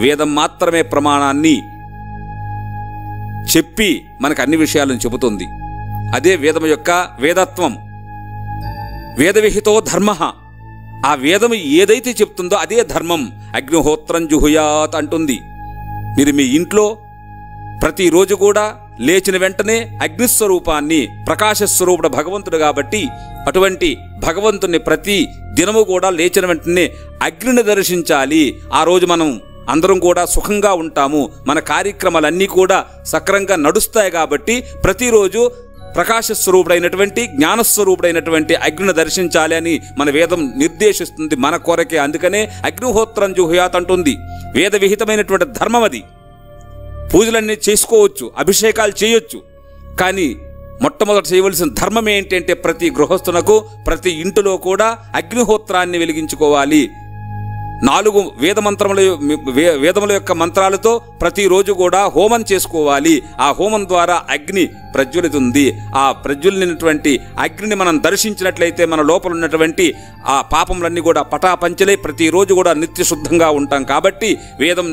వేదం మాత్రమే ప్రమాణాన్ని చెప్పి మనకు అన్ని విషయాలను చెబుతుంది. అదే వేదం యొక్క వేదత్వం. వేదవిహితో ధర్మ. ఆ వేదము ఏదైతే చెప్తుందో అదే ధర్మం. అగ్నిహోత్రం జుహుయాత్ అంటుంది. మీరు మీ ఇంట్లో ప్రతిరోజు కూడా లేచిన వెంటనే అగ్నిస్వరూపాన్ని, ప్రకాశస్వరూపుడు భగవంతుడు కాబట్టి అటువంటి భగవంతుని ప్రతి దినము కూడా లేచిన వెంటనే అగ్నిని దర్శించాలి. ఆ రోజు మనం అందరం కూడా సుఖంగా ఉంటాము, మన కార్యక్రమాలన్నీ కూడా సక్రంగా నడుస్తాయి. కాబట్టి ప్రతిరోజు ప్రకాశస్వరూపుడైనటువంటి, జ్ఞానస్వరూపుడైనటువంటి అగ్నిని దర్శించాలి అని మన వేదం నిర్దేశిస్తుంది మన కొరకే. అందుకనే అగ్నిహోత్రం జుహుయాత్ అంటుంది. వేద విహితమైనటువంటి ధర్మం అది. పూజలన్నీ చేసుకోవచ్చు, అభిషేకాలు చేయొచ్చు. కానీ మొట్టమొదటి చేయవలసిన ధర్మం ఏంటంటే ప్రతి గృహస్థునకు ప్రతి ఇంటిలో కూడా అగ్నిహోత్రాన్ని వెలిగించుకోవాలి. 4 వేదముల యొక్క మంత్రాలతో ప్రతిరోజు కూడా హోమం చేసుకోవాలి. ఆ హోమం ద్వారా అగ్ని ప్రజ్వలితుంది. ఆ ప్రజ్వలినటువంటి అగ్నిని మనం దర్శించినట్లయితే మన లోపల ఉన్నటువంటి ఆ పాపములన్నీ కూడా పటాపంచలై ప్రతిరోజు కూడా నిత్యశుద్ధంగా ఉంటాం. కాబట్టి వేదం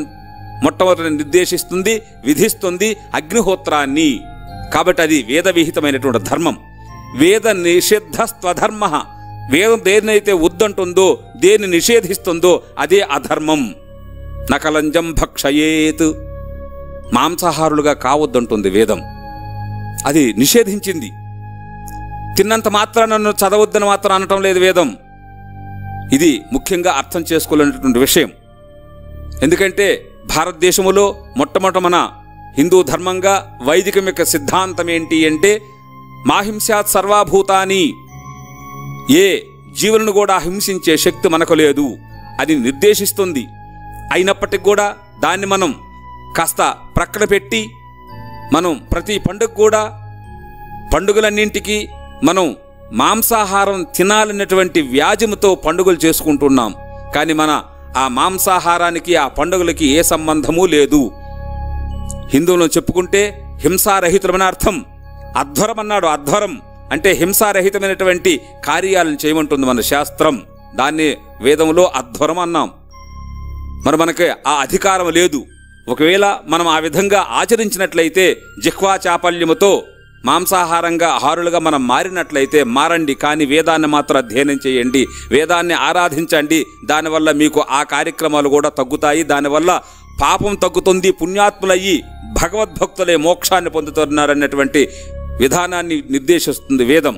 మొట్టమొదటి నిర్దేశిస్తుంది, విధిస్తుంది అగ్నిహోత్రాన్ని. కాబట్టి అది వేద విహితమైనటువంటి ధర్మం. వేద నిషిద్ధస్త్వధర్మ. వేదం దేన్నైతే వద్దంటుందో, దేన్ని నిషేధిస్తుందో అదే అధర్మం. నకలంజం భక్షయేత్. మాంసాహారులుగా కావద్దంటుంది వేదం. అది నిషేధించింది. తిన్నంత మాత్రాన చదవద్దని మాత్రం అనటం లేదు వేదం. ఇది ముఖ్యంగా అర్థం చేసుకోలేనటువంటి విషయం. ఎందుకంటే భారతదేశంలో మొట్టమొదట మన హిందూ ధర్మంగా వైదికం యొక్క సిద్ధాంతం ఏంటి అంటే మాహింసాత్ సర్వభూతాని. ఏ జీవులను కూడా హింసించే శక్తి మనకు లేదు అని నిర్దేశిస్తుంది. అయినప్పటికీ కూడా దాన్ని మనం కాస్త ప్రక్కన పెట్టి మనం ప్రతి పండుగ కూడా, పండుగలన్నింటికి మనం మాంసాహారం తినాలన్నటువంటి వ్యాజ్యంతో పండుగలు చేసుకుంటున్నాం. కానీ మన ఆ మాంసాహారానికి, ఆ పండుగలకి ఏ సంబంధమూ లేదు. హిందువులను చెప్పుకుంటే హింసారహితులమని అర్థం. అధ్వరం అన్నాడు. అధ్వరం అంటే హింసారహితమైనటువంటి కార్యాలను చేయమంటుంది మన శాస్త్రం. దాన్ని వేదంలో అధ్వరం అన్నాం. మరి మనకి ఆ అధికారం లేదు. ఒకవేళ మనం ఆ విధంగా ఆచరించినట్లయితే, జిహ్వా చాపల్యముతో మాంసాహారంగా ఆహారులుగా మనం మారినట్లయితే మారండి. కానీ వేదాన్ని మాత్రం అధ్యయనం చేయండి, వేదాన్ని ఆరాధించండి. దానివల్ల మీకు ఆ కార్యక్రమాలు కూడా తగ్గుతాయి. దానివల్ల పాపం తగ్గుతుంది. పుణ్యాత్ములయ్యి భగవద్భక్తులే మోక్షాన్ని పొందుతున్నారన్నటువంటి విధానాన్ని నిర్దేశిస్తుంది వేదం.